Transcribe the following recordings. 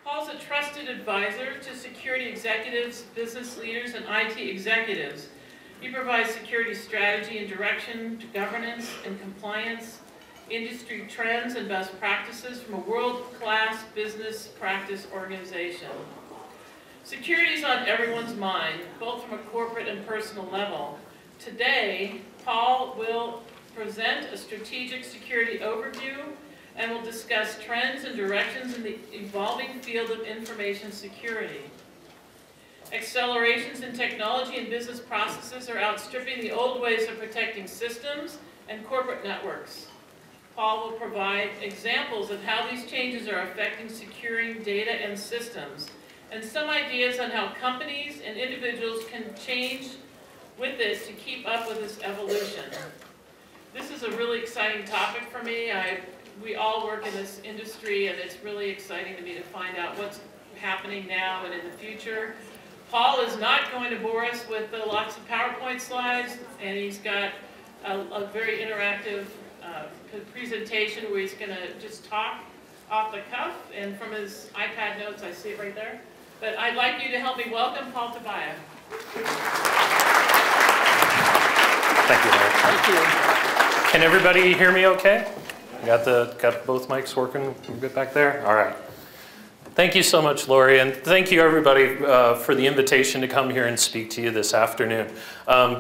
Paul's a trusted advisor to security executives, business leaders, and IT executives. He provides security strategy and direction to governance and compliance, industry trends and best practices from a world-class business practice organization. Security is on everyone's mind, both from a corporate and personal level. Today, Paul will present a strategic security overview and will discuss trends and directions in the evolving field of information security. Accelerations in technology and business processes are outstripping the old ways of protecting systems and corporate networks. Paul will provide examples of how these changes are affecting securing data and systems, and some ideas on how companies and individuals can change with it to keep up with this evolution. This is a really exciting topic for me. We all work in this industry, and it's really exciting to me to find out what's happening now and in the future. Paul is not going to bore us with lots of PowerPoint slides, and he's got a very interactive presentation where he's going to just talk off the cuff, and from his iPad notes, I see it right there. But I'd like you to help me welcome Paul Tobia. Thank you, Mary. Thank you. Can everybody hear me okay? Got both mics working good back there? All right. Thank you so much, Lori, and thank you everybody for the invitation to come here and speak to you this afternoon.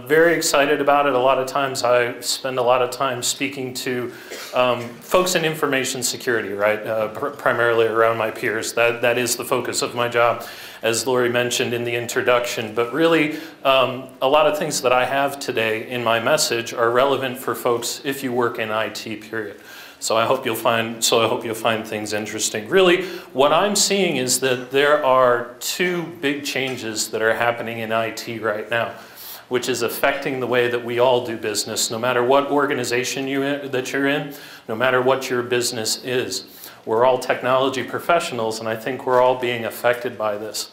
Very excited about it. A lot of times I spend a lot of time speaking to folks in information security, right? Primarily around my peers. That is the focus of my job, as Lori mentioned in the introduction. But really, a lot of things that I have today in my message are relevant for folks if you work in IT, period. So I hope you'll find things interesting. Really, what I'm seeing is that there are two big changes that are happening in IT right now, which is affecting the way that we all do business, no matter what organization that you're in, no matter what your business is. We're all technology professionals, and I think we're all being affected by this.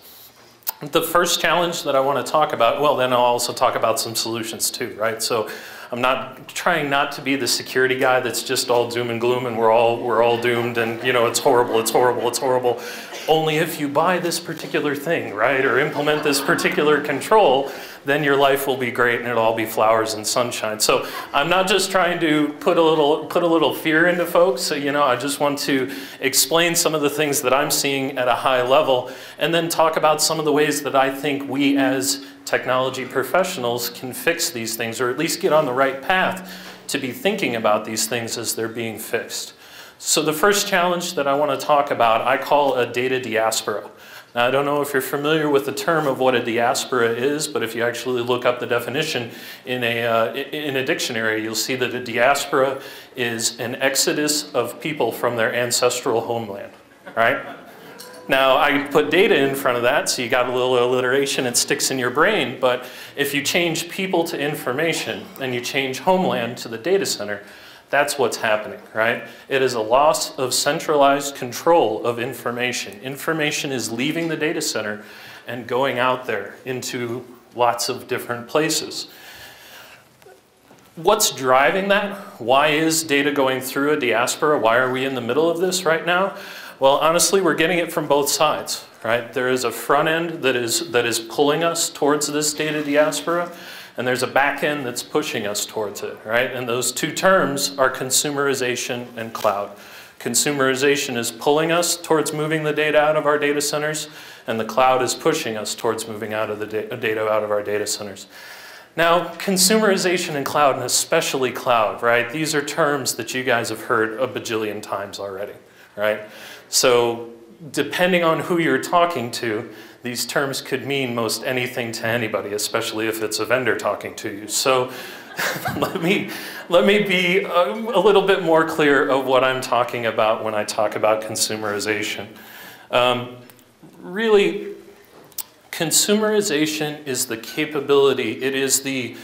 The first challenge that I want to talk about, well, then I'll also talk about some solutions too, right? So I'm trying not to be the security guy that's just all doom and gloom and we're all doomed and, you know, it's horrible, it's horrible, it's horrible. Only if you buy this particular thing, right, or implement this particular control, then your life will be great and it'll all be flowers and sunshine. So I'm not just trying to put a little fear into folks. So, you know, I just want to explain some of the things that I'm seeing at a high level and then talk about some of the ways that I think we as technology professionals can fix these things, or at least get on the right path to be thinking about these things as they're being fixed. So the first challenge that I want to talk about, I call a data diaspora. Now, I don't know if you're familiar with the term of what a diaspora is, but if you actually look up the definition in a dictionary, you'll see that a diaspora is an exodus of people from their ancestral homeland, right? Now, I put data in front of that, so you got a little alliteration, it sticks in your brain, but if you change people to information and you change homeland to the data center, that's what's happening, right? It is a loss of centralized control of information. Information is leaving the data center and going out there into lots of different places. What's driving that? Why is data going through a diaspora? Why are we in the middle of this right now? Well, honestly, we're getting it from both sides, right? There is a front end that is pulling us towards this data diaspora, and there's a back end that's pushing us towards it, right? And those two terms are consumerization and cloud. Consumerization is pulling us towards moving the data out of our data centers, and the cloud is pushing us towards moving out of the data out of our data centers. Now, consumerization and cloud, and especially cloud, right? These are terms that you guys have heard a bajillion times already, right? So depending on who you're talking to, these terms could mean most anything to anybody, especially if it's a vendor talking to you. So let me be a little bit more clear of what I'm talking about when I talk about consumerization. Really, consumerization is the capability, it is the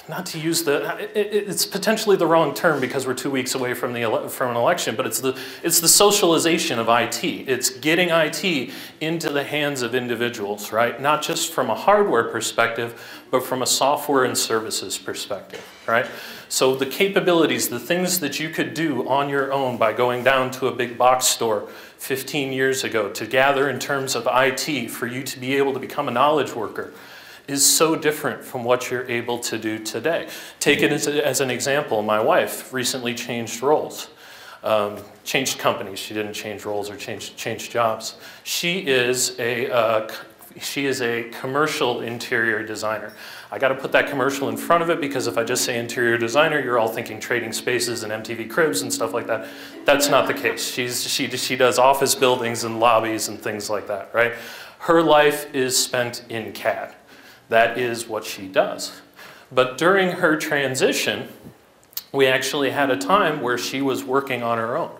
not to use it's potentially the wrong term because we're 2 weeks away from an election, but it's the socialization of IT. It's getting IT into the hands of individuals, right? Not just from a hardware perspective, but from a software and services perspective, right? So the capabilities, the things that you could do on your own by going down to a big box store 15 years ago to gather in terms of IT for you to be able to become a knowledge worker, is so different from what you're able to do today. Take it as an example. My wife recently changed roles, changed companies. She didn't change roles or change jobs. She is a commercial interior designer. I got to put that commercial in front of it because if I just say interior designer, you're all thinking Trading Spaces and MTV Cribs and stuff like that. That's not the case. She does office buildings and lobbies and things like that, right? Her life is spent in CAD. That is what she does. But during her transition, we actually had a time where she was working on her own.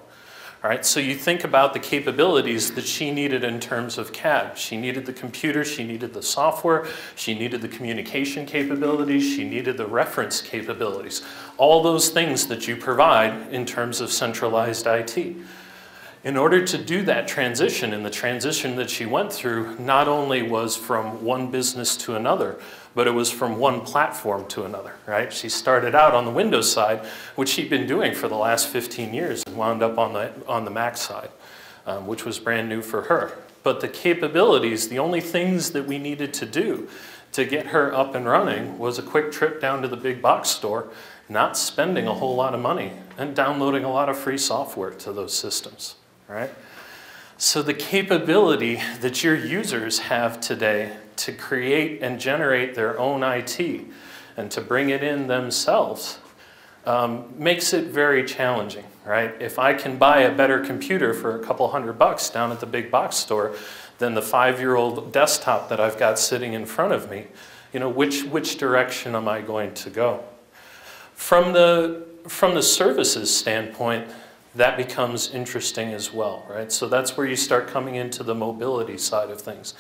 All right, so you think about the capabilities that she needed in terms of CAD. She needed the computer, she needed the software, she needed the communication capabilities, she needed the reference capabilities. All those things that you provide in terms of centralized IT. In order to do that transition, and the transition that she went through not only was from one business to another, but it was from one platform to another, right? She started out on the Windows side, which she'd been doing for the last 15 years, and wound up on the Mac side, which was brand new for her. But the capabilities, the only things that we needed to do to get her up and running was a quick trip down to the big box store, not spending a whole lot of money, and downloading a lot of free software to those systems. Right? So the capability that your users have today to create and generate their own IT and to bring it in themselves makes it very challenging, right? If I can buy a better computer for a couple $100 down at the big box store than the 5-year-old desktop that I've got sitting in front of me, you know, which direction am I going to go? From the services standpoint, that becomes interesting as well, right? So that's where you start coming into the mobility side of things.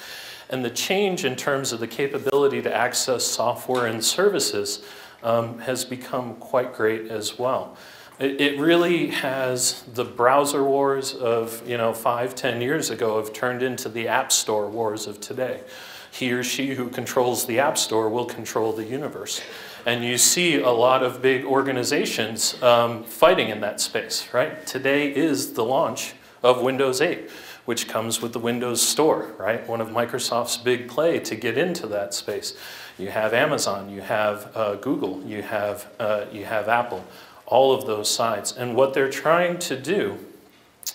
And the change in terms of the capability to access software and services has become quite great as well. It really has, the browser wars of 5, 10 years ago have turned into the App Store wars of today. He or she who controls the App Store will control the universe. And you see a lot of big organizations fighting in that space, right? Today is the launch of Windows 8, which comes with the Windows Store, right? One of Microsoft's big play to get into that space. You have Amazon, you have Google, you have Apple, all of those sides. And what they're trying to do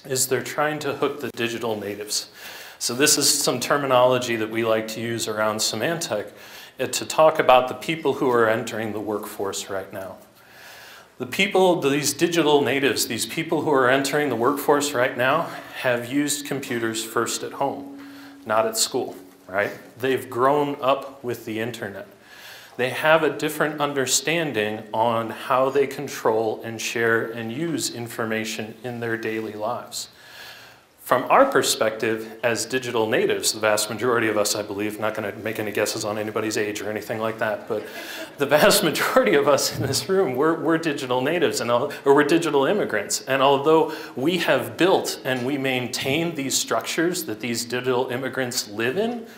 is they're trying to hook the digital natives. So this is some terminology that we like to use around Symantec to talk about the people who are entering the workforce right now. The people, these digital natives, these people who are entering the workforce right now have used computers first at home, not at school, right? They've grown up with the internet. They have a different understanding on how they control and share and use information in their daily lives. From our perspective as digital natives, the vast majority of us, I believe, not going to make any guesses on anybody's age or anything like that, but the vast majority of us in this room, we're digital natives, or we're digital immigrants. And although we have built and we maintain these structures that these digital immigrants live in,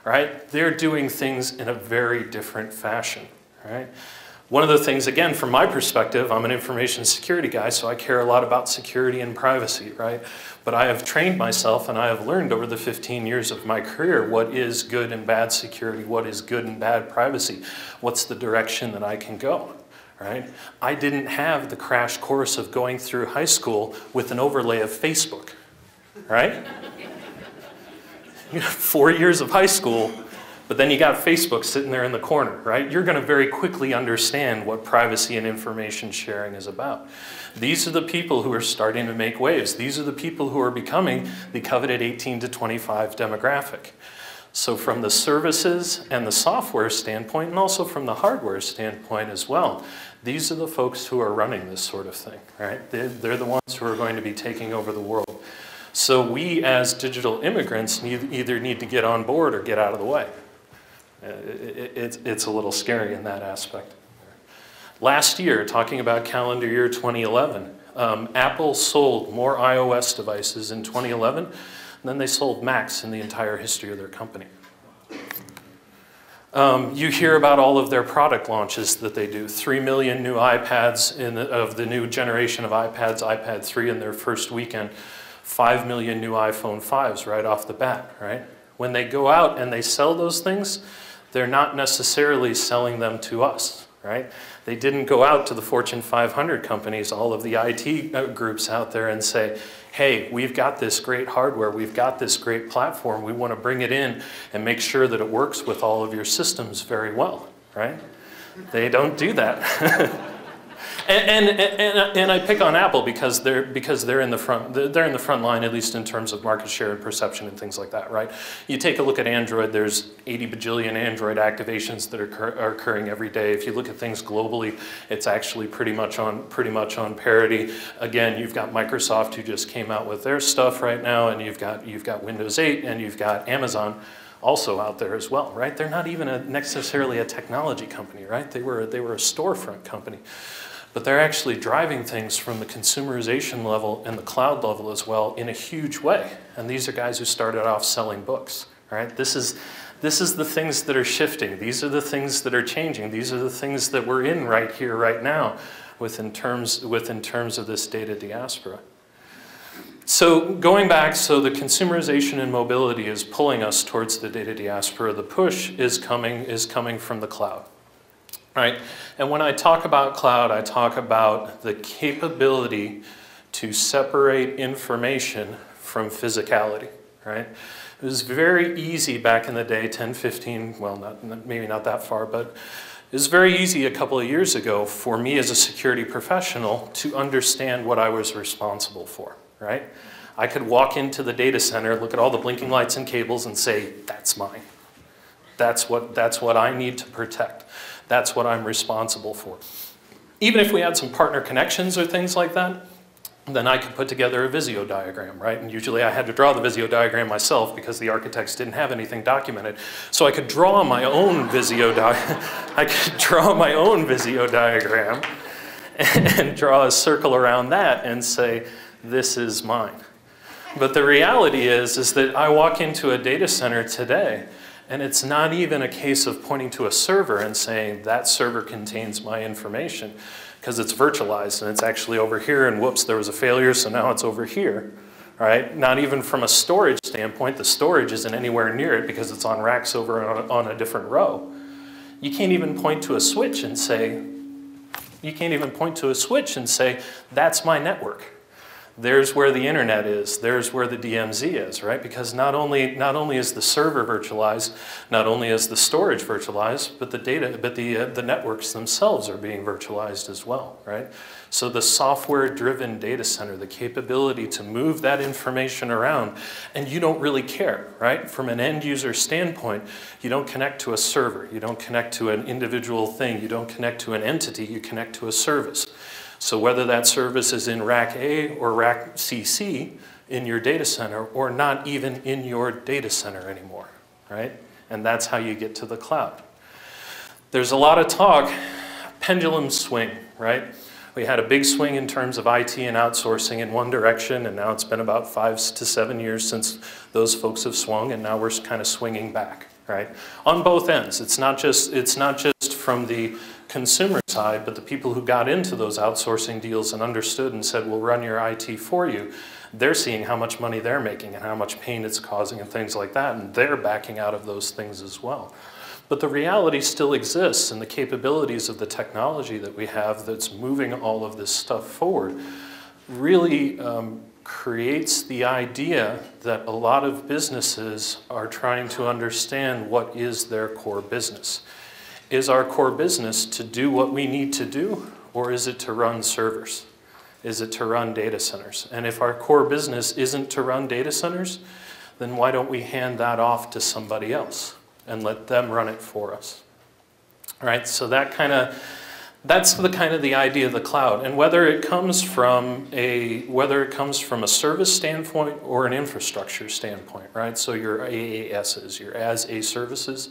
right, they're doing things in a very different fashion, right? One of the things, again, from my perspective, I'm an information security guy, so I care a lot about security and privacy, right? But I have trained myself and I have learned over the 15 years of my career what is good and bad security, what is good and bad privacy, what's the direction that I can go, right? I didn't have the crash course of going through high school with an overlay of Facebook, right? 4 years of high school, but then you got Facebook sitting there in the corner, right? You're going to very quickly understand what privacy and information sharing is about. These are the people who are starting to make waves. These are the people who are becoming the coveted 18 to 25 demographic. So from the services and the software standpoint, and also from the hardware standpoint as well, these are the folks who are running this sort of thing, right? They're the ones who are going to be taking over the world. So we as digital immigrants either need to get on board or get out of the way. It's a little scary in that aspect. Last year, talking about calendar year 2011, Apple sold more iOS devices in 2011 than they sold Macs in the entire history of their company. You hear about all of their product launches that they do. 3 million new iPads of the new generation of iPads, iPad 3 in their first weekend. 5 million new iPhone 5s right off the bat, right? When they go out and they sell those things, they're not necessarily selling them to us, right? They didn't go out to the Fortune 500 companies, all of the IT groups out there and say, hey, we've got this great hardware, we've got this great platform, we want to bring it in and make sure that it works with all of your systems very well, right? They don't do that. And I pick on Apple because they're in the front line, at least in terms of market share and perception and things like that, right? You take a look at Android. There's 80 bajillion Android activations that are occurring every day. If you look at things globally, it's actually pretty much on parity. Again, you've got Microsoft who just came out with their stuff right now, and you've got Windows 8, and you've got Amazon also out there as well, right? They're not even necessarily a technology company, right? They were a storefront company. But they're actually driving things from the consumerization level and the cloud level as well in a huge way. And these are guys who started off selling books, right? This is the things that are shifting. These are the things that are changing. These are the things that we're in right here, right now, within terms of this data diaspora. So going back, so the consumerization and mobility is pulling us towards the data diaspora. The push is coming from the cloud. Right? And when I talk about cloud, I talk about the capability to separate information from physicality, right? It was very easy back in the day, 10, 15, well, maybe not that far, but it was very easy a couple of years ago for me as a security professional to understand what I was responsible for, right? I could walk into the data center, look at all the blinking lights and cables and say, that's mine. That's what I need to protect. That's what I'm responsible for. Even if we had some partner connections or things like that, then I could put together a Visio diagram, right? And usually I had to draw the Visio diagram myself because the architects didn't have anything documented. So I could draw my own Visio diagram and draw a circle around that and say, this is mine. But the reality is that I walk into a data center today, and it's not even a case of pointing to a server and saying, that server contains my information, because it's virtualized and it's actually over here, and whoops, there was a failure, so now it's over here, right? Not even from a storage standpoint, the storage isn't anywhere near it because it's on racks over on a different row. You can't even point to a switch and say, that's my network. There's where the internet is, there's where the DMZ is, right? Because not only is the server virtualized, not only is the storage virtualized, but the networks themselves are being virtualized as well, right? So the software-driven data center, the capability to move that information around, and you don't really care, right? From an end user standpoint, you don't connect to a server, you don't connect to an individual thing, you don't connect to an entity, you connect to a service. So whether that service is in rack A or rack CC in your data center, or not even in your data center anymore, right? And that's how you get to the cloud. There's a lot of talk, pendulum swing, right? We had a big swing in terms of IT and outsourcing in one direction, and now it's been about 5 to 7 years since those folks have swung, and now we're kind of swinging back, right? On both ends. It's not just from the consumer side, but the people who got into those outsourcing deals and understood and said, we'll run your IT for you, they're seeing how much money they're making and how much pain it's causing and things like that, and they're backing out of those things as well. But the reality still exists, and the capabilities of the technology that we have that's moving all of this stuff forward really creates the idea that a lot of businesses are trying to understand what is their core business. Is our core business to do what we need to do, or is it to run servers? Is it to run data centers? And if our core business isn't to run data centers, then why don't we hand that off to somebody else and let them run it for us? All right, so that kind that's the kind of the idea of the cloud. And whether it comes from a service standpoint or an infrastructure standpoint, right? So your AASs, your as a services.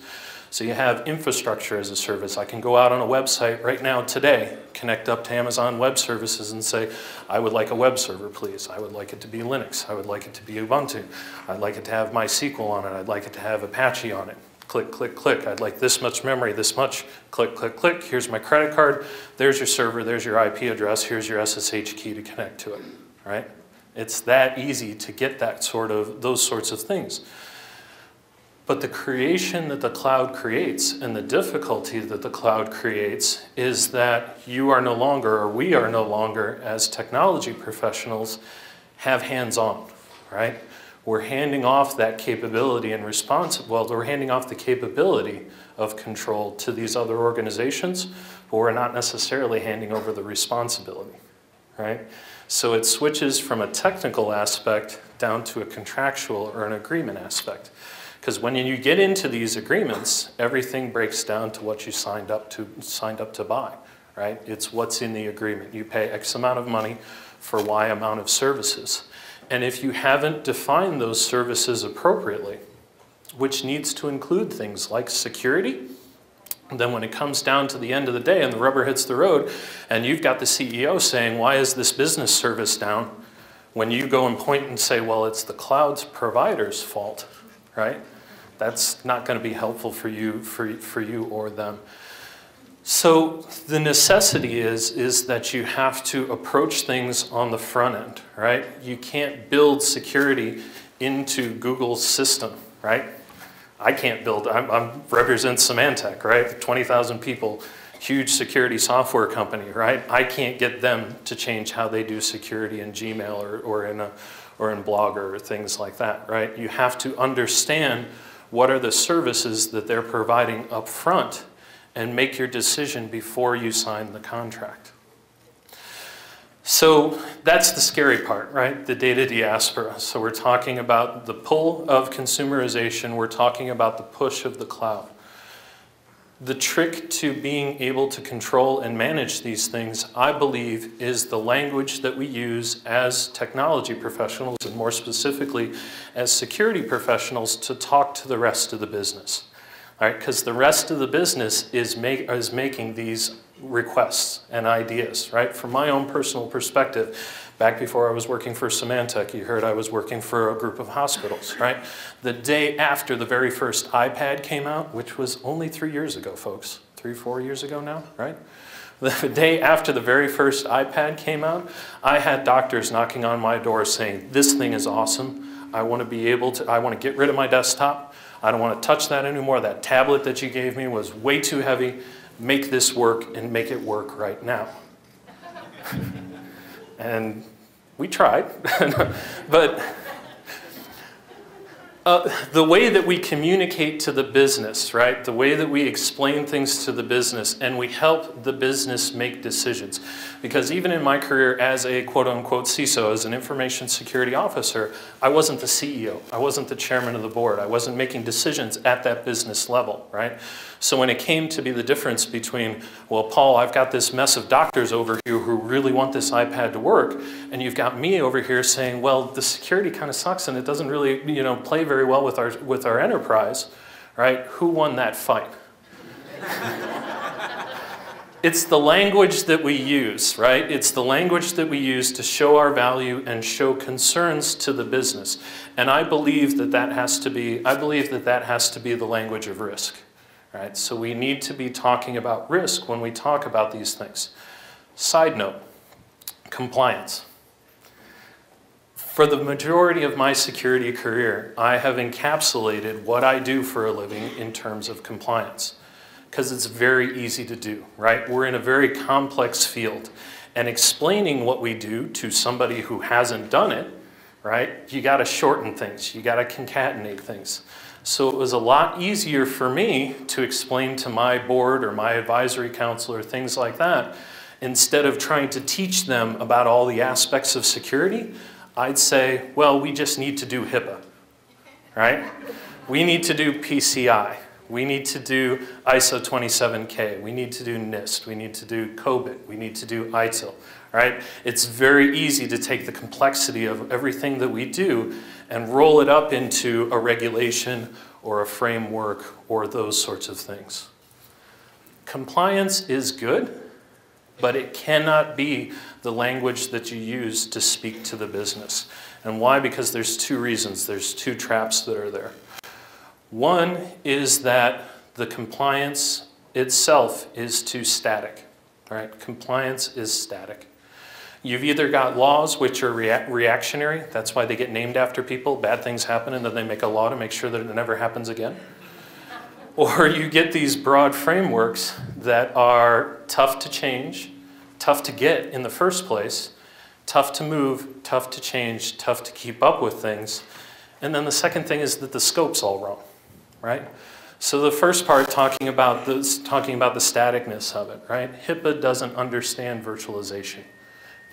So you have infrastructure as a service. I can go out on a website right now today, connect up to Amazon Web Services and say, I would like a web server, please. I would like it to be Linux. I would like it to be Ubuntu. I'd like it to have MySQL on it. I'd like it to have Apache on it. Click, click, click. I'd like this much memory, this much. Click, click, click. Here's my credit card. There's your server. There's your IP address. Here's your SSH key to connect to it, right? It's that easy to get those sorts of things. But the creation that the cloud creates and the difficulty that the cloud creates is that you are no longer, or we are no longer, as technology professionals, have hands-on, right? We're handing off that capability and we're handing off the capability of control to these other organizations, but we're not necessarily handing over the responsibility, right? So it switches from a technical aspect down to a contractual or an agreement aspect. Because when you get into these agreements, everything breaks down to what you signed up to buy, right? It's what's in the agreement. You pay X amount of money for Y amount of services. And if you haven't defined those services appropriately, which needs to include things like security, then when it comes down to the end of the day and the rubber hits the road, and you've got the CEO saying, why is this business service down? When you go and point and say, well, it's the cloud's provider's fault, right? That's not going to be helpful for you or them. So the necessity is that you have to approach things on the front end, right? You can't build security into Google's system, right? I can't build, I represent Symantec, right? 20,000 people, huge security software company, right? I can't get them to change how they do security in Gmail or in Blogger or things like that, right? You have to understand what are the services that they're providing up front and make your decision before you sign the contract. So that's the scary part, right? The data diaspora. So we're talking about the pull of consumerization. We're talking about the push of the cloud. The trick to being able to control and manage these things, I believe, is the language that we use as technology professionals, and more specifically as security professionals, to talk to the rest of the business. All right, because the rest of the business is making these requests and ideas, right? From my own personal perspective, back before I was working for Symantec, you heard I was working for a group of hospitals, right? The day after the very first iPad came out, which was only 3 years ago, folks, 4 years ago now, right? The day after the very first iPad came out, I had doctors knocking on my door saying, this thing is awesome. I want to get rid of my desktop. I don't want to touch that anymore. That tablet that you gave me was way too heavy. Make this work and make it work right now. And we tried, but the way that we communicate to the business, right? The way that we explain things to the business and we help the business make decisions. Because even in my career as a quote-unquote CISO, as an information security officer, I wasn't the CEO. I wasn't the chairman of the board. I wasn't making decisions at that business level, right? So when it came to be the difference between, well, Paul, I've got this mess of doctors over here who really want this iPad to work, and you've got me over here saying, well, the security kind of sucks and it doesn't really, play very well with our enterprise, right? Who won that fight? It's the language that we use, right? It's the language that we use to show our value and show concerns to the business. And I believe that has to be the language of risk, right? So we need to be talking about risk when we talk about these things. Side note, compliance. For the majority of my security career, I have encapsulated what I do for a living in terms of compliance, because it's very easy to do, right? We're in a very complex field, and explaining what we do to somebody who hasn't done it, right? You gotta shorten things, you gotta concatenate things. So it was a lot easier for me to explain to my board or my advisory council or things like that, instead of trying to teach them about all the aspects of security. I'd say, well, we just need to do HIPAA, right? We need to do PCI. We need to do ISO 27K. We need to do NIST. We need to do COBIT. We need to do ITIL. Right? It's very easy to take the complexity of everything that we do and roll it up into a regulation or a framework or those sorts of things. Compliance is good, but it cannot be the language that you use to speak to the business. And why? Because there's two reasons. There's two traps that are there. One is that the compliance itself is too static. Right? Compliance is static. You've either got laws which are reactionary, that's why they get named after people, bad things happen and then they make a law to make sure that it never happens again. Or you get these broad frameworks that are tough to change, tough to get in the first place, tough to move, tough to change, tough to keep up with things. And then the second thing is that the scope's all wrong, right? So the first part talking about the staticness of it, right? HIPAA doesn't understand virtualization.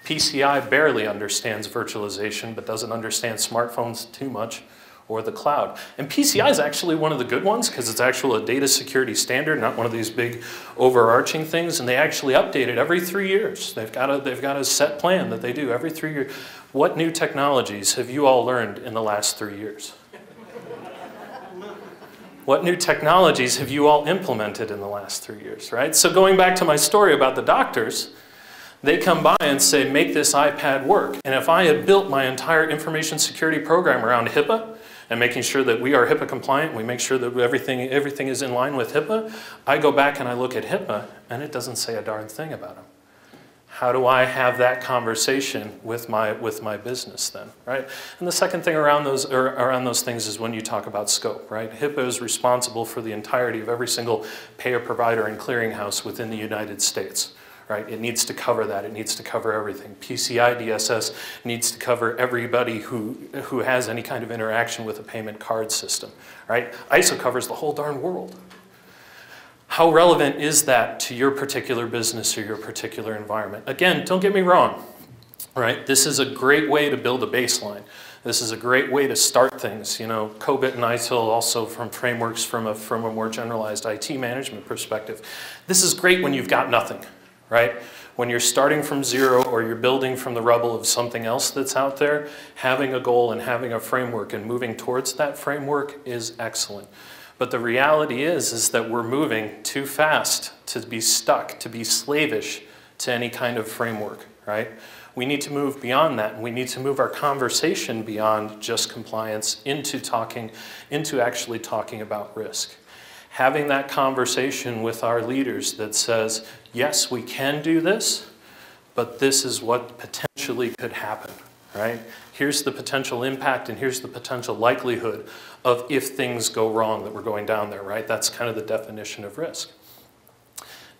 PCI barely understands virtualization, but doesn't understand smartphones too much, or the cloud. And PCI is actually one of the good ones because it's actually a data security standard, not one of these big overarching things, and they actually update it every 3 years. They've got a set plan that they do every 3 years. What new technologies have you all learned in the last 3 years? What new technologies have you all implemented in the last 3 years, right? So going back to my story about the doctors, they come by and say, make this iPad work. And if I had built my entire information security program around HIPAA and making sure that we are HIPAA compliant, we make sure that everything is in line with HIPAA, I go back and I look at HIPAA and it doesn't say a darn thing about them. How do I have that conversation with my business then, right? And the second thing around those things is when you talk about scope, right? HIPAA is responsible for the entirety of every single payer provider and clearinghouse within the United States. Right? It needs to cover that. It needs to cover everything. PCI DSS needs to cover everybody who has any kind of interaction with a payment card system. Right? ISO covers the whole darn world. How relevant is that to your particular business or your particular environment? Again, don't get me wrong. Right? This is a great way to build a baseline. This is a great way to start things. You know, COBIT and ITIL also from frameworks from a more generalized IT management perspective. This is great when you've got nothing. Right? When you're starting from zero or you're building from the rubble of something else that's out there, having a goal and having a framework and moving towards that framework is excellent. But the reality is that we're moving too fast to be stuck, to be slavish to any kind of framework, right? We need to move beyond that, and we need to move our conversation beyond just compliance into actually talking about risk. Having that conversation with our leaders that says, yes, we can do this, but this is what potentially could happen, right? Here's the potential impact and here's the potential likelihood of if things go wrong that we're going down there, right? That's kind of the definition of risk.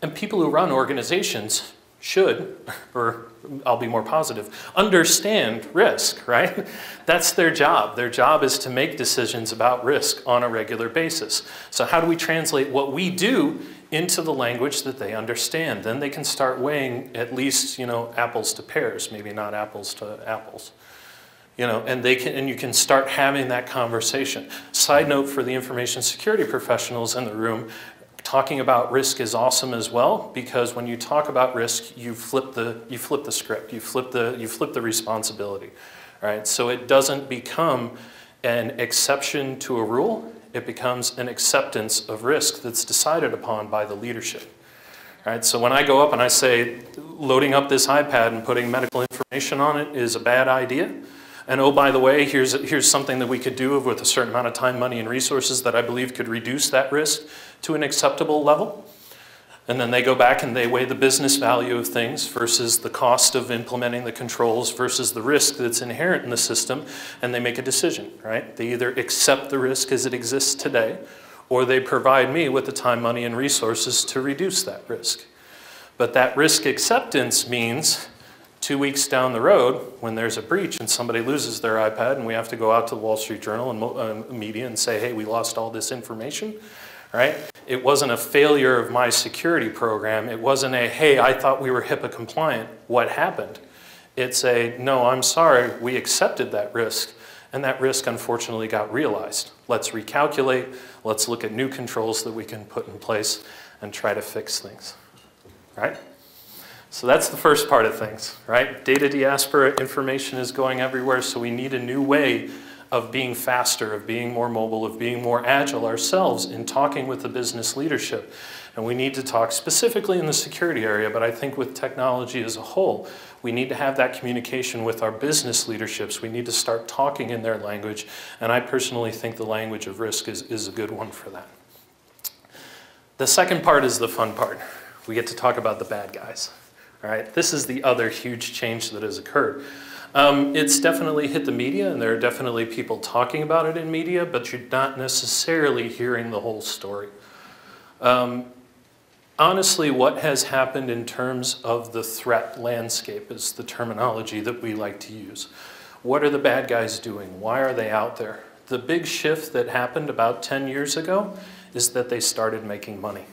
And people who run organizations should, or I'll be more positive, understand risk, right? That's their job. Their job is to make decisions about risk on a regular basis. So how do we translate what we do into the language that they understand? Then they can start weighing at least, you know, apples to pears, maybe not apples to apples. You know, and you can start having that conversation. Side note for the information security professionals in the room, talking about risk is awesome as well, because when you talk about risk, you flip the script, you flip the responsibility, right? So it doesn't become an exception to a rule, it becomes an acceptance of risk that's decided upon by the leadership. Right? So when I go up and I say, loading up this iPad and putting medical information on it is a bad idea, and oh, by the way, here's something that we could do with a certain amount of time, money, and resources that I believe could reduce that risk to an acceptable level. And then they go back and they weigh the business value of things versus the cost of implementing the controls versus the risk that's inherent in the system, and they make a decision, right? They either accept the risk as it exists today, or they provide me with the time, money, and resources to reduce that risk. But that risk acceptance means 2 weeks down the road, when there's a breach and somebody loses their iPad and we have to go out to the Wall Street Journal and media and say, hey, we lost all this information, right? It wasn't a failure of my security program. It wasn't a, hey, I thought we were HIPAA compliant. What happened? It's a, no, I'm sorry, we accepted that risk, and that risk unfortunately got realized. Let's recalculate, Let's look at new controls that we can put in place and try to fix things, right? So that's the first part of things, right? Data diaspora, information is going everywhere, so we need a new way of being faster, of being more mobile, of being more agile ourselves in talking with the business leadership. And we need to talk specifically in the security area, but I think with technology as a whole, we need to have that communication with our business leaderships. We need to start talking in their language, and I personally think the language of risk is a good one for that. The second part is the fun part. We get to talk about the bad guys. All right, this is the other huge change that has occurred. It's definitely hit the media, and there are definitely people talking about it in media, but you're not necessarily hearing the whole story. Honestly, what has happened in terms of the threat landscape is the terminology that we like to use. What are the bad guys doing? Why are they out there? The big shift that happened about 10 years ago is that they started making money.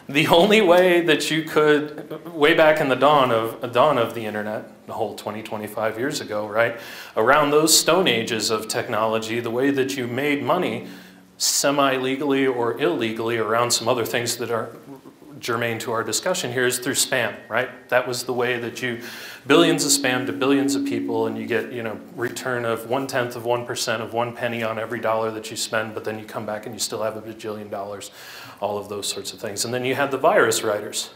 The only way that you could, way back in the dawn of the internet, the whole 25 years ago, right? Around those stone ages of technology, the way that you made money semi-legally or illegally around some other things that are germane to our discussion here is through spam, right? That was the way that you, billions of spam to billions of people, and you get, return of 1/10 of 1% of 1 penny on every dollar that you spend, but then you come back and you still have $1 bajillion, all of those sorts of things. And then you had the virus writers,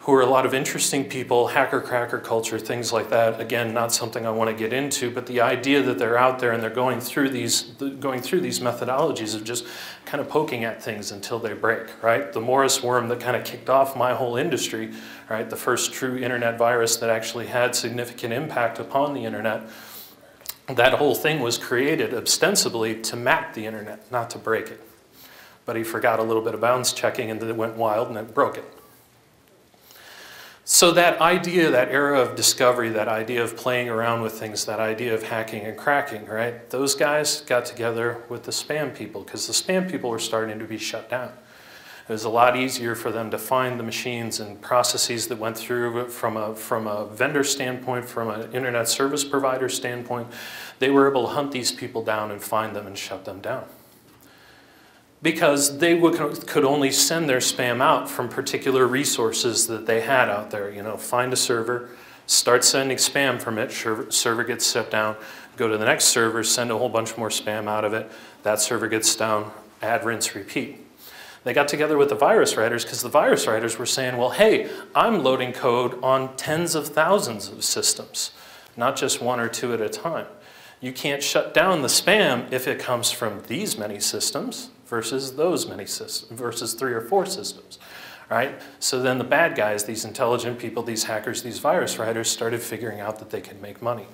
who are a lot of interesting people, hacker cracker culture, things like that. Again, not something I want to get into, but the idea that they're out there and they're going through these methodologies of just kind of poking at things until they break, right? The Morris worm that kind of kicked off my whole industry, right? The first true internet virus that actually had significant impact upon the internet. That whole thing was created ostensibly to map the internet, not to break it. But he forgot a little bit of bounds checking and then it went wild and it broke it. So that idea, that era of discovery, that idea of playing around with things, that idea of hacking and cracking, right? Those guys got together with the spam people because the spam people were starting to be shut down. It was a lot easier for them to find the machines and processes that went through from a vendor standpoint, from an internet service provider standpoint. They were able to hunt these people down and find them and shut them down. Because they could only send their spam out from particular resources that they had out there. Find a server, start sending spam from it, server gets shut down, go to the next server, send a whole bunch more spam out of it, that server gets down, add, rinse, repeat. They got together with the virus writers because the virus writers were saying, well, hey, I'm loading code on tens of thousands of systems, not just 1 or 2 at a time. You can't shut down the spam if it comes from these many systems versus those many systems, versus 3 or 4 systems, right? So then the bad guys, these intelligent people, these hackers, these virus writers started figuring out that they could make money.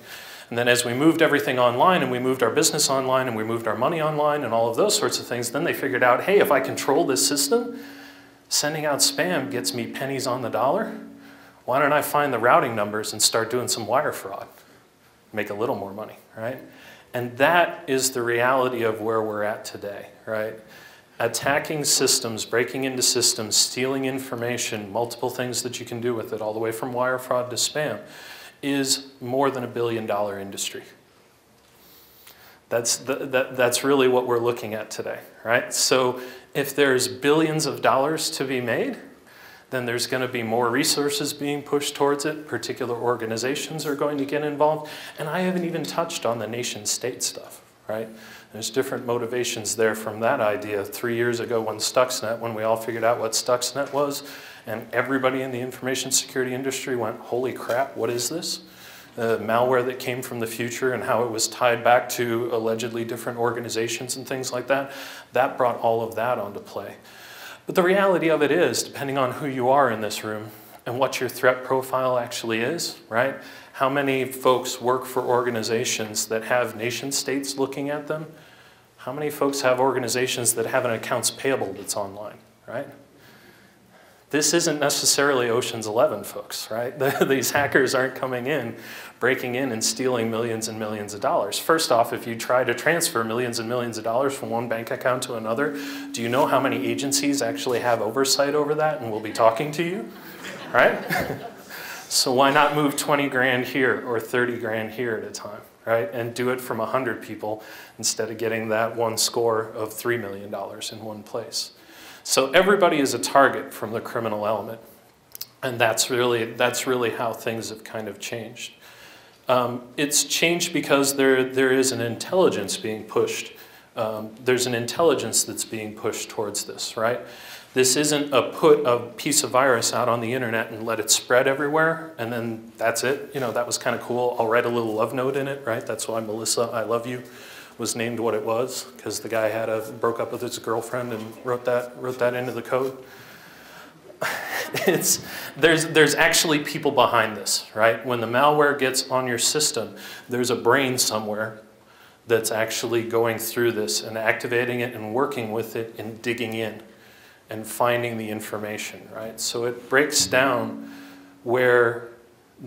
And then as we moved everything online and we moved our business online and we moved our money online and all of those sorts of things, then they figured out, hey, if I control this system, sending out spam gets me pennies on the dollar. Why don't I find the routing numbers and start doing some wire fraud? Make a little more money, right? And that is the reality of where we're at today, right? Attacking systems, breaking into systems, stealing information, multiple things that you can do with it, all the way from wire fraud to spam, is more than $1 billion industry. That's really what we're looking at today, right? So if there's billions of dollars to be made, then there's going to be more resources being pushed towards it. Particular organizations are going to get involved. And I haven't even touched on the nation state stuff, right? There's different motivations there from that idea. 3 years ago when we all figured out what Stuxnet was, and everybody in the information security industry went, holy crap, what is this? Malware that came from the future and how it was tied back to allegedly different organizations and things like that, that brought all of that onto play. But the reality of it is, depending on who you are in this room and what your threat profile actually is, right? How many folks work for organizations that have nation states looking at them? How many folks have organizations that have an accounts payable that's online, right? This isn't necessarily Ocean's 11, folks, right? These hackers aren't coming in, breaking in and stealing millions and millions of dollars. First off, if you try to transfer millions and millions of dollars from one bank account to another, do you know how many agencies actually have oversight over that and will be talking to you, right? So why not move 20 grand here or 30 grand here at a time, right? And do it from 100 people instead of getting that one score of $3 million in one place. So everybody is a target from the criminal element. And that's really how things have kind of changed. It's changed because there is an intelligence being pushed. There's an intelligence that's being pushed towards this, right? This isn't put a piece of virus out on the internet and let it spread everywhere, and then that's it. You know, that was kind of cool. I'll write a little love note in it, right? That's why Melissa, I Love You was named what it was, because the guy broke up with his girlfriend and wrote that into the code. There's actually people behind this, right? When the malware gets on your system, there's a brain somewhere that's actually going through this and activating it and working with it and digging in and finding the information, right? So it breaks down where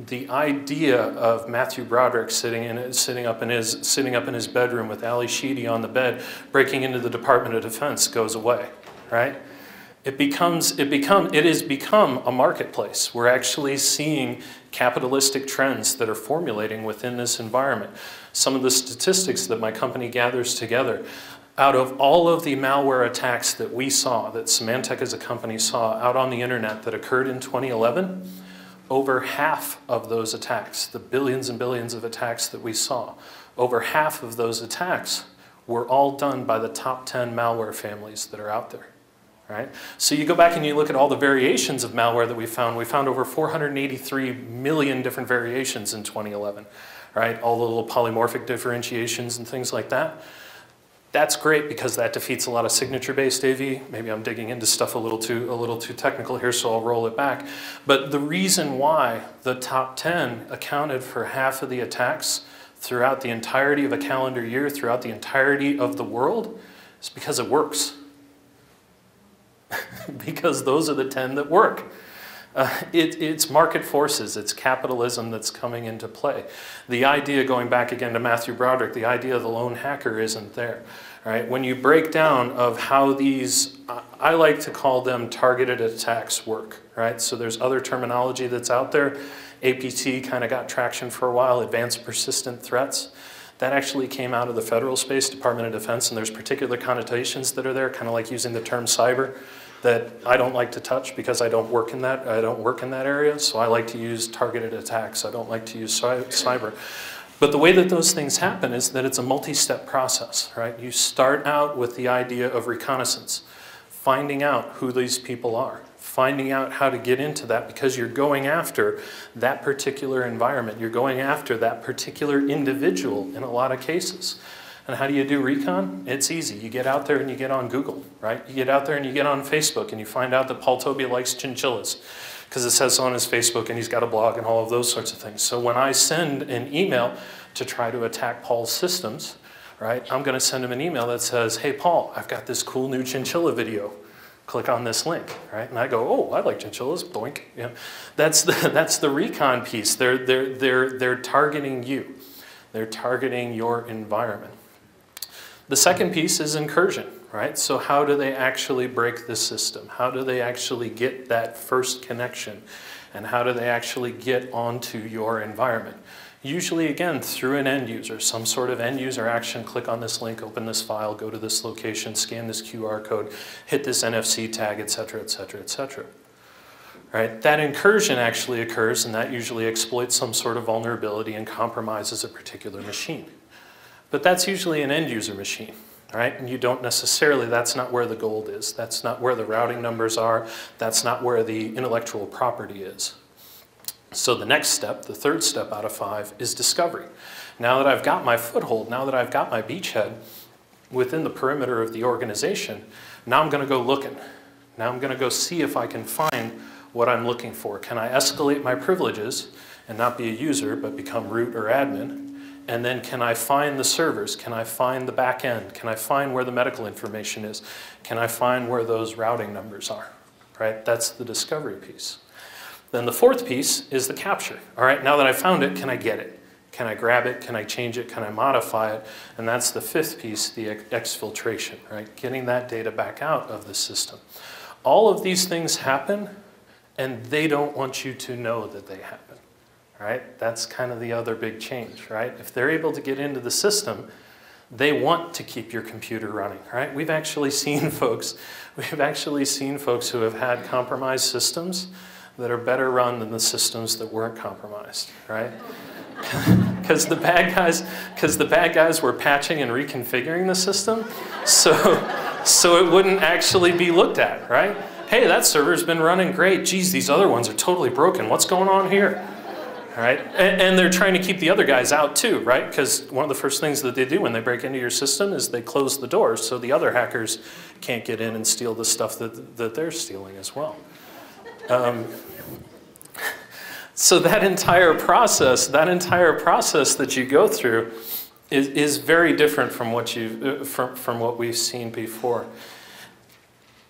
the idea of Matthew Broderick sitting up in his bedroom with Ali Sheedy on the bed, breaking into the Department of Defense goes away, right? It has become a marketplace. We're actually seeing capitalistic trends that are formulating within this environment. Some of the statistics that my company gathers together, out of all of the malware attacks that we saw, that Symantec as a company saw out on the internet that occurred in 2011, over half of those attacks, the billions and billions of attacks that we saw, over half of those attacks were all done by the top 10 malware families that are out there. Right? So you go back and you look at all the variations of malware that we found. We found over 483 million different variations in 2011. Right? All the little polymorphic differentiations and things like that. That's great because that defeats a lot of signature-based AV. Maybe I'm digging into stuff a little too technical here, so I'll roll it back. But the reason why the top 10 accounted for half of the attacks throughout the entirety of a calendar year, throughout the entirety of the world, is because it works. Because those are the 10 that work. It's market forces, it's capitalism that's coming into play. The idea, going back again to Matthew Broderick, the idea of the lone hacker isn't there. Right? When you break down of how these, I like to call them targeted attacks work. Right? So there's other terminology that's out there. APT kind of got traction for a while, advanced persistent threats. That actually came out of the federal space, Department of Defense, and there's particular connotations that are there, kind of like using the term cyber, that I don't like to touch because I don't work in that area. So I like to use targeted attacks. I don't like to use cyber. But the way that those things happen is that it's a multi-step process, right? You start out with the idea of reconnaissance, finding out who these people are, finding out how to get into that because you're going after that particular environment. You're going after that particular individual in a lot of cases. And how do you do recon? It's easy. You get out there and you get on Google, right? You get out there and you get on Facebook and you find out that Paul Tobia likes chinchillas because it says so on his Facebook and he's got a blog and all of those sorts of things. So when I send an email to try to attack Paul's systems, right, I'm going to send him an email that says, hey, Paul, I've got this cool new chinchilla video. Click on this link, right? And I go, oh, I like chinchillas, boink. Yeah. That's the recon piece. They're targeting you. They're targeting your environment. The second piece is incursion, right? So how do they actually break the system? How do they actually get that first connection? And how do they actually get onto your environment? Usually, again, through an end user, some sort of end user action. Click on this link, open this file, go to this location, scan this QR code, hit this NFC tag, et cetera, et cetera, et cetera. Right? That incursion actually occurs, and that usually exploits some sort of vulnerability and compromises a particular machine. But that's usually an end user machine, right? And you don't necessarily, that's not where the gold is. That's not where the routing numbers are. That's not where the intellectual property is. So the next step, the third step out of 5, is discovery. Now that I've got my foothold, now that I've got my beachhead within the perimeter of the organization, now I'm going to go looking. Now I'm going to go see if I can find what I'm looking for. Can I escalate my privileges and not be a user, but become root or admin? And then can I find the servers? Can I find the back end? Can I find where the medical information is? Can I find where those routing numbers are? Right? That's the discovery piece. Then the fourth piece is the capture. All right, now that I found it, can I get it? Can I grab it? Can I change it? Can I modify it? And that's the fifth piece, the exfiltration, right? Getting that data back out of the system. All of these things happen, and they don't want you to know that they happen. right? That's kind of the other big change, right? If they're able to get into the system, they want to keep your computer running, right? We've actually seen folks who have had compromised systems that are better run than the systems that weren't compromised, right? Because the bad guys were patching and reconfiguring the system, so it wouldn't actually be looked at, right? Hey, that server's been running great. Geez, these other ones are totally broken. What's going on here? All right? And they're trying to keep the other guys out too, right? Because one of the first things that they do when they break into your system is they close the doors so the other hackers can't get in and steal the stuff that they're stealing as well. So that entire process that you go through is very different from what we've seen before,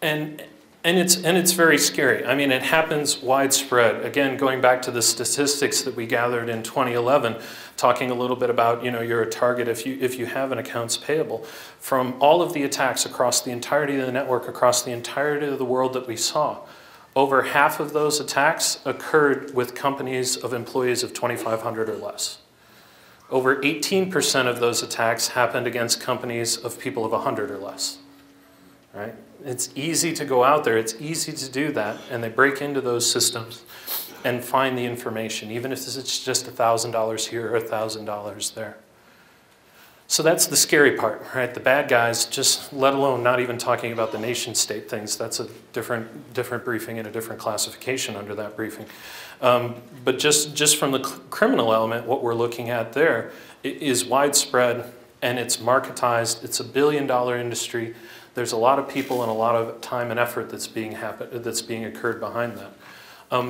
and it's very scary. I mean, it happens widespread. Again, going back to the statistics that we gathered in 2011, talking a little bit about, you're a target if you have an accounts payable. From all of the attacks across the entirety of the network, across the entirety of the world that we saw, over half of those attacks occurred with companies of employees of 2,500 or less. Over 18% of those attacks happened against companies of people of 100 or less. Right? It's easy to go out there, it's easy to do that, and they break into those systems and find the information, even if it's just $1,000 here or $1,000 there. So that's the scary part, right? The bad guys, just let alone not even talking about the nation state things. That's a different briefing and a different classification under that briefing. But just from the criminal element, what we're looking at there is widespread and it's marketized. It's $1 billion industry. There's a lot of people and a lot of time and effort that's being occurred behind that.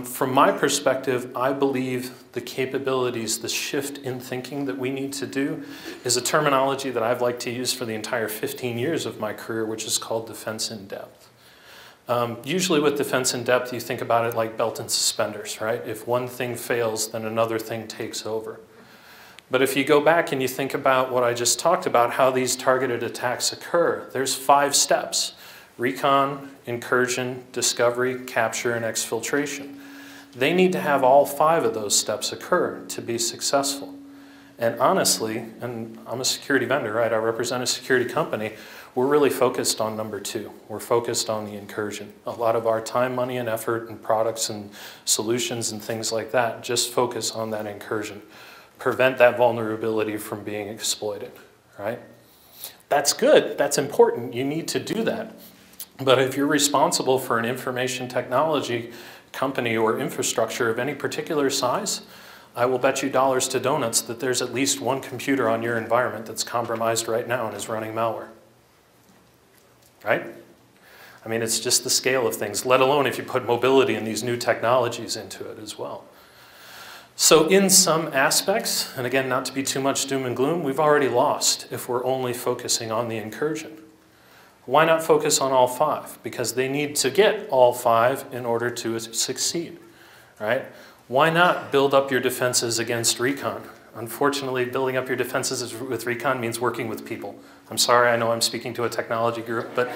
From my perspective, I believe the capabilities, the shift in thinking that we need to do is a terminology that I've liked to use for the entire 15 years of my career, which is called defense in depth. Usually with defense in depth, you think about it like belt and suspenders, right? If one thing fails, then another thing takes over. But if you go back and you think about what I just talked about, how these targeted attacks occur, there's 5 steps. Recon, incursion, discovery, capture, and exfiltration. They need to have all 5 of those steps occur to be successful. And honestly, and I'm a security vendor, right? I represent a security company. We're really focused on number 2. We're focused on the incursion. A lot of our time, money, and effort and products and solutions and things like that just focus on that incursion. Prevent that vulnerability from being exploited, right? That's good. That's important. You need to do that. But if you're responsible for an information technology company or infrastructure of any particular size, I will bet you dollars to donuts that there's at least one computer on your environment that's compromised right now and is running malware. Right? I mean, it's just the scale of things, let alone if you put mobility and these new technologies into it as well. So in some aspects, and again, not to be too much doom and gloom, we've already lost if we're only focusing on the incursion. Why not focus on all 5? Because they need to get all 5 in order to succeed, right? Why not build up your defenses against recon? Unfortunately, building up your defenses with recon means working with people. I'm sorry, I know I'm speaking to a technology group, but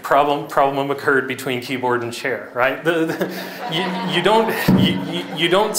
problem occurred between keyboard and chair, right? You don't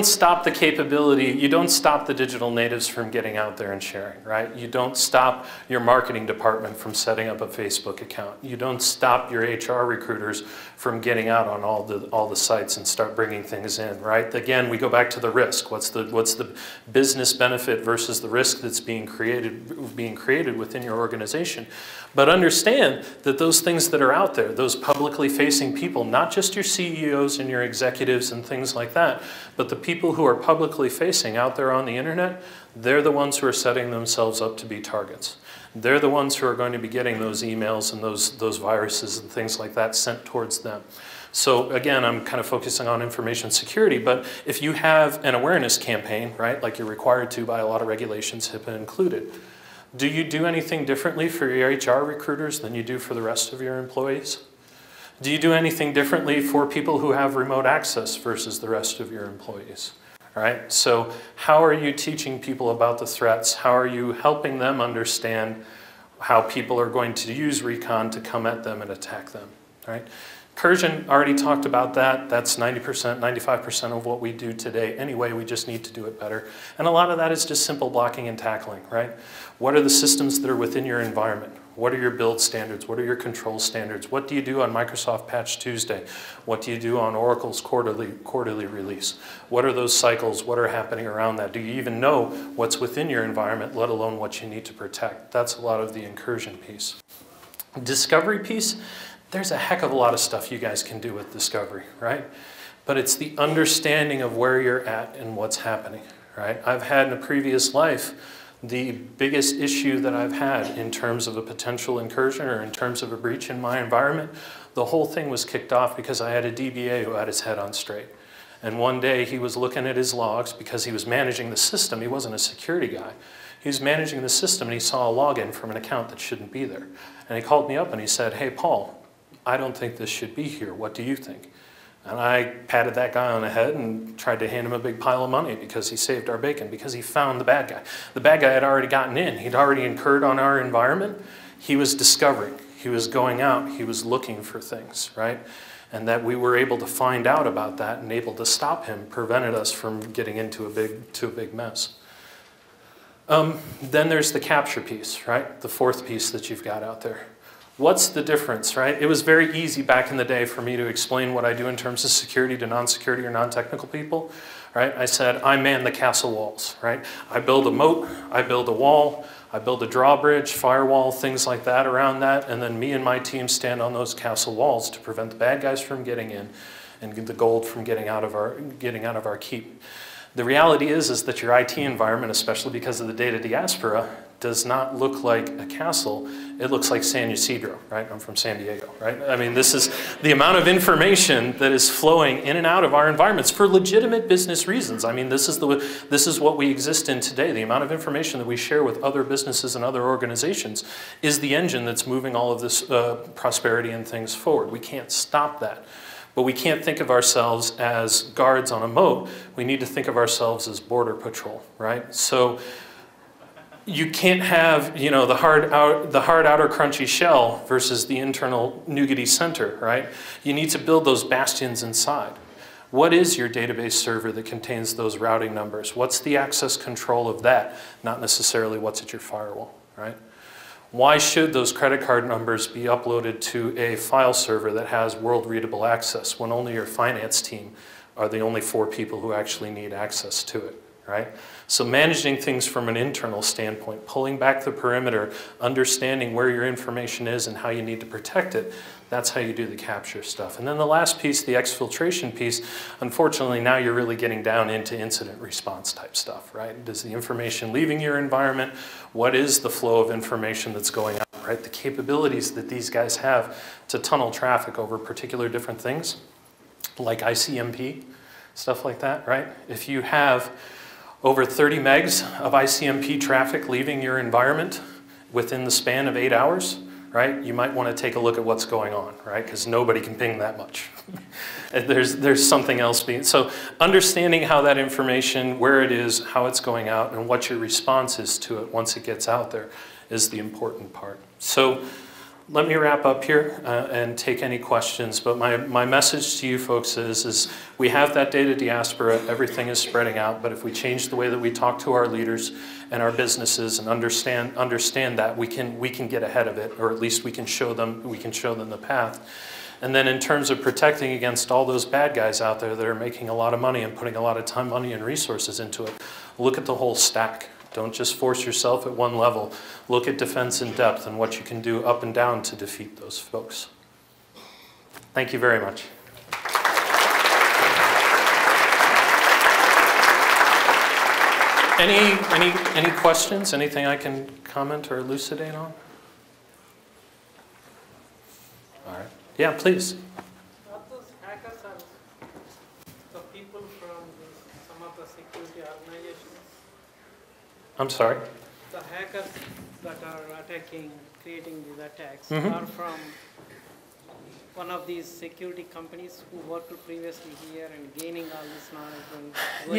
stop the capability, you don't stop the digital natives from getting out there and sharing, right? You don't stop your marketing department from setting up a Facebook account. You don't stop your HR recruiters from getting out on all the sites and start bringing things in, right? Again, we go back to the risk. What's the business benefit versus the risk that's being created within your organization? But understand that those things that are out there, those publicly facing people, not just your CEOs and your executives and things like that, but the people who are publicly facing out there on the internet, they're the ones who are setting themselves up to be targets. They're the ones who are going to be getting those emails and those viruses and things like that sent towards them. So again, I'm kind of focusing on information security, but if you have an awareness campaign, right, like you're required to by a lot of regulations, HIPAA included, do you do anything differently for your HR recruiters than you do for the rest of your employees? Do you do anything differently for people who have remote access versus the rest of your employees? All right, so how are you teaching people about the threats? How are you helping them understand how people are going to use recon to come at them and attack them? All right? Persian, already talked about that. That's 90%, 95% of what we do today. Anyway, we just need to do it better. And a lot of that is just simple blocking and tackling, right? What are the systems that are within your environment? What are your build standards? What are your control standards? What do you do on Microsoft Patch Tuesday? What do you do on Oracle's quarterly release? What are those cycles? What are happening around that? Do you even know what's within your environment, let alone what you need to protect? That's a lot of the incursion piece. Discovery piece, there's a heck of a lot of stuff you guys can do with discovery, right? But it's the understanding of where you're at and what's happening, right? I've had in a previous life, the biggest issue that I've had in terms of a potential incursion or in terms of a breach in my environment, the whole thing was kicked off because I had a DBA who had his head on straight. And one day he was looking at his logs because he was managing the system. He wasn't a security guy. He was managing the system and he saw a login from an account that shouldn't be there. And he called me up and he said, "Hey, Paul, I don't think this should be here. What do you think?" And I patted that guy on the head and tried to hand him a big pile of money because he saved our bacon, because he found the bad guy. The bad guy had already gotten in. He'd already incurred on our environment. He was discovering. He was going out. He was looking for things, right? And that we were able to find out about that and able to stop him prevented us from getting into a big mess. Then there's the capture piece, right? The fourth piece that you've got out there. What's the difference, right? It was very easy back in the day for me to explain what I do in terms of security to non-security or non-technical people, right? I said, I man the castle walls, right? I build a moat, I build a wall, I build a drawbridge, firewall, things like that around that, and then me and my team stand on those castle walls to prevent the bad guys from getting in and the gold from getting out of our keep. The reality is that your IT environment, especially because of the data diaspora, does not look like a castle. It looks like San Ysidro, right? I'm from San Diego, right? I mean, this is the amount of information that is flowing in and out of our environments for legitimate business reasons. I mean, this is what we exist in today. The amount of information that we share with other businesses and other organizations is the engine that's moving all of this prosperity and things forward. We can't stop that. But we can't think of ourselves as guards on a moat. We need to think of ourselves as border patrol, right? So you can't have, you know, the hard outer crunchy shell versus the internal nougaty center, right? You need to build those bastions inside. What is your database server that contains those routing numbers? What's the access control of that? Not necessarily what's at your firewall, right? Why should those credit card numbers be uploaded to a file server that has world-readable access when only your finance team are the only 4 people who actually need access to it, right? So managing things from an internal standpoint, pulling back the perimeter, understanding where your information is and how you need to protect it, that's how you do the capture stuff. And then the last piece, the exfiltration piece, unfortunately now you're really getting down into incident response type stuff, right? Is the information leaving your environment? What is the flow of information that's going out, right? The capabilities that these guys have to tunnel traffic over particular different things, like ICMP, stuff like that, right? If you have over 30 megs of ICMP traffic leaving your environment within the span of 8 hours, right? You might want to take a look at what's going on, right? Because nobody can ping that much. There's something else being, so understanding how that information, where it is, how it's going out, and what your response is to it once it gets out there is the important part. So let me wrap up here and take any questions, but my message to you folks is we have that data diaspora, everything is spreading out, but if we change the way that we talk to our leaders and our businesses and understand that, we can get ahead of it, or at least we can show them the path. And then in terms of protecting against all those bad guys out there that are making a lot of money and putting a lot of time, money, and resources into it, look at the whole stack. Don't just force yourself at one level. Look at defense in depth and what you can do up and down to defeat those folks. Thank you very much. Any questions? Anything I can comment or elucidate on? All right. Yeah, please. Are those hackers are the people from some of the security organizations? I'm sorry? The hackers that are attacking, creating these attacks Mm-hmm. are from one of these security companies who worked previously here and gaining all this knowledge and going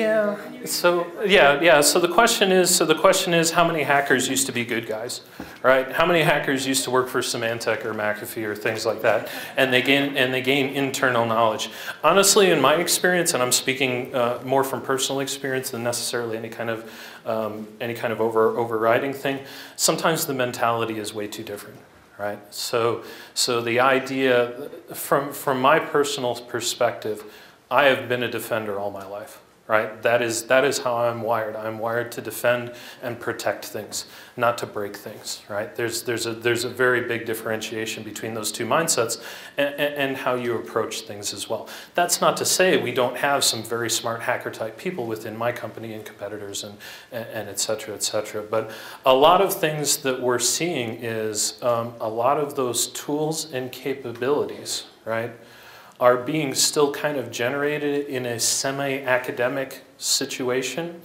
Yeah. So the question is, how many hackers used to be good guys, right? How many hackers used to work for Symantec or McAfee or things like that, and they gain internal knowledge. Honestly, in my experience, and I'm speaking more from personal experience than necessarily any kind of overriding thing. Sometimes the mentality is way too different. Right? So the idea, from my personal perspective, I have been a defender all my life. Right? That is how I'm wired. I'm wired to defend and protect things, not to break things. Right? There's a very big differentiation between those two mindsets and how you approach things as well. That's not to say we don't have some very smart hacker type people within my company and competitors and et cetera, et cetera. But a lot of things that we're seeing is a lot of those tools and capabilities, right, are being still kind of generated in a semi-academic situation,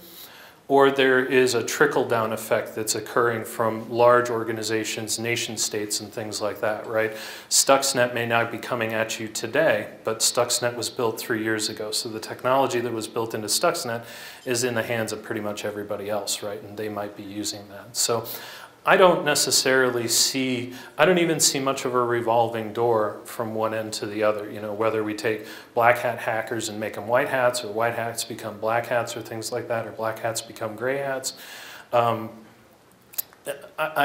or there is a trickle-down effect that's occurring from large organizations, nation states, and things like that, right? Stuxnet may not be coming at you today, but Stuxnet was built 3 years ago, so the technology that was built into Stuxnet is in the hands of pretty much everybody else, right? And they might be using that. So I don't necessarily see, I don't even see much of a revolving door from one end to the other, you know, whether we take black hat hackers and make them white hats, or white hats become black hats or things like that, or black hats become gray hats. I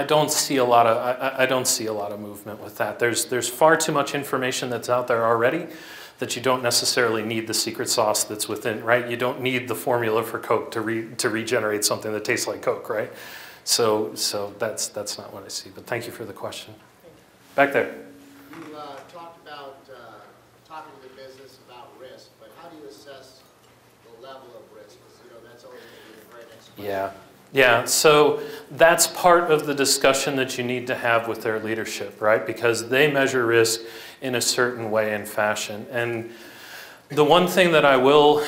don't see a lot of movement with that. There's far too much information that's out there already that you don't necessarily need the secret sauce that's within, right? You don't need the formula for Coke to regenerate something that tastes like Coke, right? So that's not what I see, but thank you for the question. Back there. You talked about talking to the business about risk, but how do you assess the level of risk? Because, you know, that's always going to be the very next question. Yeah, so that's part of the discussion that you need to have with their leadership, right? Because they measure risk in a certain way and fashion. And the one thing that I will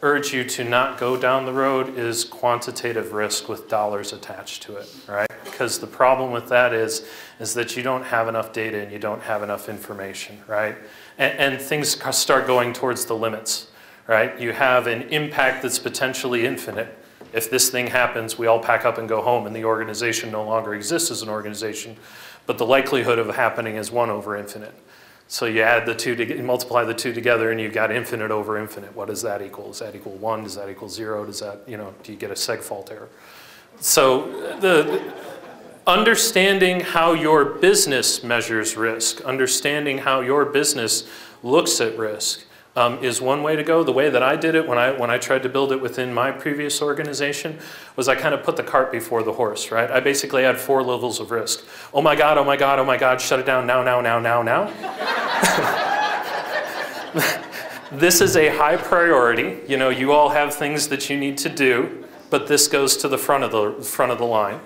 urge you to not go down the road is quantitative risk with dollars attached to it, right? Because the problem with that is that you don't have enough data and you don't have enough information, right? And things start going towards the limits, right? You have an impact that's potentially infinite. If this thing happens, we all pack up and go home and the organization no longer exists as an organization, but the likelihood of it happening is 1 over infinite. So you add the two, multiply the two together, and you've got infinite over infinite. What does that equal? Does that equal 1? Does that equal 0? Does that, you know, do you get a seg fault error? So the understanding how your business measures risk, understanding how your business looks at risk, is one way to go. The way that I did it when I tried to build it within my previous organization was I kind of put the cart before the horse, right? I basically had 4 levels of risk. Oh my God, oh my God, oh my God, shut it down now, now, now, now, now. This is a high priority. You know, you all have things that you need to do, but this goes to the front of the line.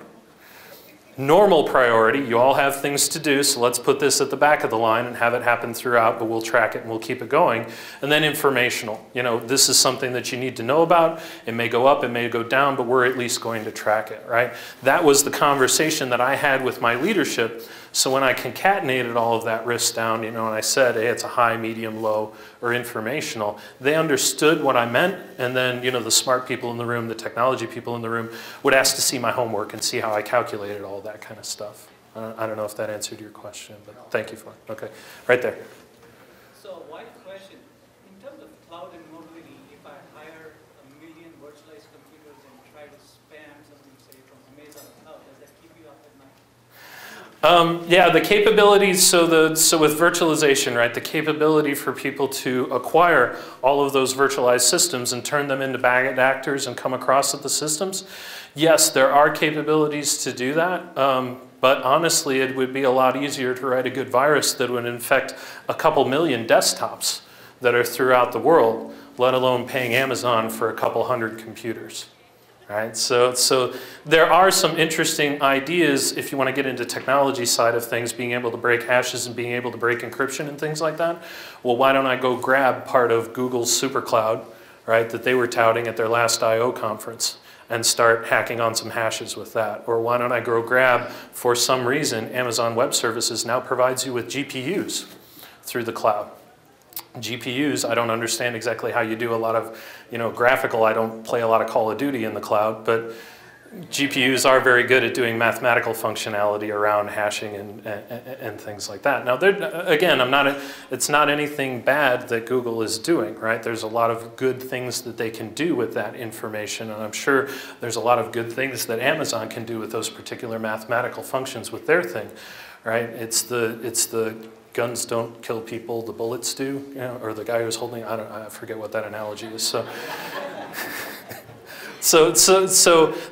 Normal priority, you all have things to do, so let's put this at the back of the line and have it happen throughout, but we'll track it and we'll keep it going. And then informational, you know, this is something that you need to know about. It may go up, it may go down, but we're at least going to track it, right? That was the conversation that I had with my leadership. So when I concatenated all of that risk down, you know, and I said, hey, it's a high, medium, low, or informational, they understood what I meant. And then, you know, the smart people in the room, the technology people in the room would ask to see my homework and see how I calculated all that kind of stuff. I don't know if that answered your question, but thank you for it. Okay, right there. So one question, in terms of cloud and mobility, if I hire 1 million virtualized computers and try to spam something, say, from Amazon Cloud, does that keep you up at night? Yeah, the capabilities, so with virtualization, right, the capability for people to acquire all of those virtualized systems and turn them into bad actors and come across at the systems, yes, there are capabilities to do that, but honestly, it would be a lot easier to write a good virus that would infect a couple million desktops that are throughout the world, let alone paying Amazon for a couple hundred computers. Right? So there are some interesting ideas if you want to get into technology side of things, being able to break hashes and being able to break encryption and things like that. Well, why don't I go grab part of Google's supercloud, right, that they were touting at their last I/O conference, and start hacking on some hashes with that? Or why don't I go grab, for some reason, Amazon Web Services now provides you with GPUs through the cloud. GPUs, I don't understand exactly how you do a lot of, graphical. I don't play a lot of Call of Duty in the cloud, but GPUs are very good at doing mathematical functionality around hashing and things like that. Now, again, it's not anything bad that Google is doing, right? There's a lot of good things that they can do with that information, and I'm sure there's a lot of good things that Amazon can do with those particular mathematical functions with their thing, right? It's the guns don't kill people, the bullets do, or the guy who's holding, I forget what that analogy is. So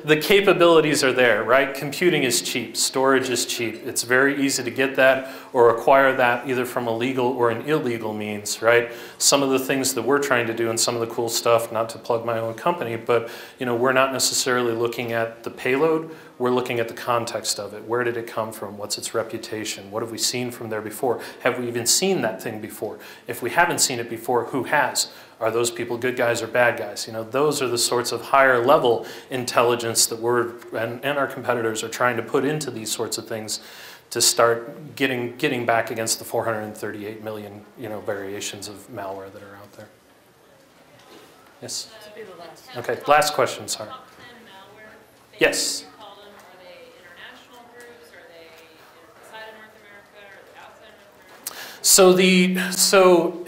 the capabilities are there, right? Computing is cheap, storage is cheap. It's very easy to get that or acquire that either from a legal or an illegal means, right? Some of the things that we're trying to do and some of the cool stuff, not to plug my own company, but we're not necessarily looking at the payload, we're looking at the context of it. Where did it come from? What's its reputation? What have we seen from there before? Have we even seen that thing before? If we haven't seen it before, who has? Are those people good guys or bad guys? Those are the sorts of higher level intelligence that we're and our competitors are trying to put into these sorts of things to start getting back against the 438 million variations of malware that are out there. Yes? That'd be the last. Okay, last question, sorry. Top 10 malware. Yes. You call them, are they international groups? Are they inside of North America? Are they outside of North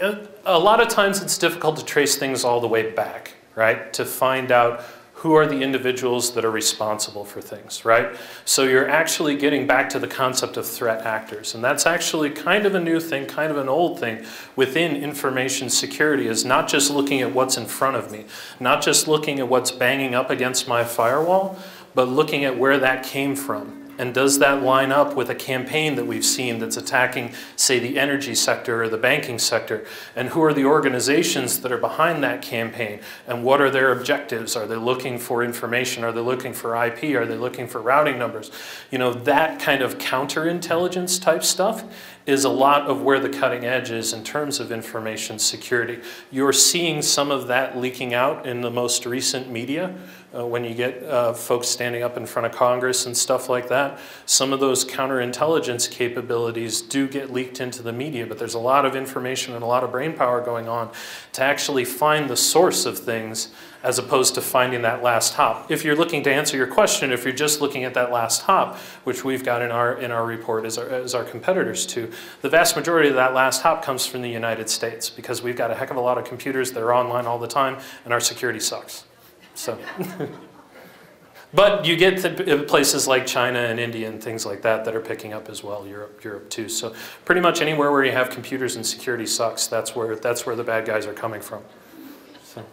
America? A lot of times it's difficult to trace things all the way back, right? To find out who are the individuals that are responsible for things, right? So you're actually getting back to the concept of threat actors. And that's actually kind of a new thing, kind of an old thing within information security, is not just looking at what's in front of me, not just looking at what's banging up against my firewall, but looking at where that came from. And does that line up with a campaign that we've seen that's attacking, say, the energy sector or the banking sector? And who are the organizations that are behind that campaign? And what are their objectives? Are they looking for information? Are they looking for IP? Are they looking for routing numbers? That kind of counterintelligence type stuff is a lot of where the cutting edge is in terms of information security. You're seeing some of that leaking out in the most recent media. When you get folks standing up in front of Congress and stuff like that, some of those counterintelligence capabilities do get leaked into the media, but there's a lot of information and a lot of brain power going on to actually find the source of things as opposed to finding that last hop. If you're looking to answer your question, if you're just looking at that last hop, which we've got in our report as our competitors too, the vast majority of that last hop comes from the United States because we've got a heck of a lot of computers that are online all the time and our security sucks. So, but you get to places like China and India and things like that that are picking up as well. Europe too. So pretty much anywhere where you have computers and security sucks, that's where the bad guys are coming from. So,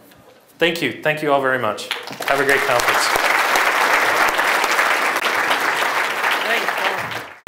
thank you all very much. Have a great conference.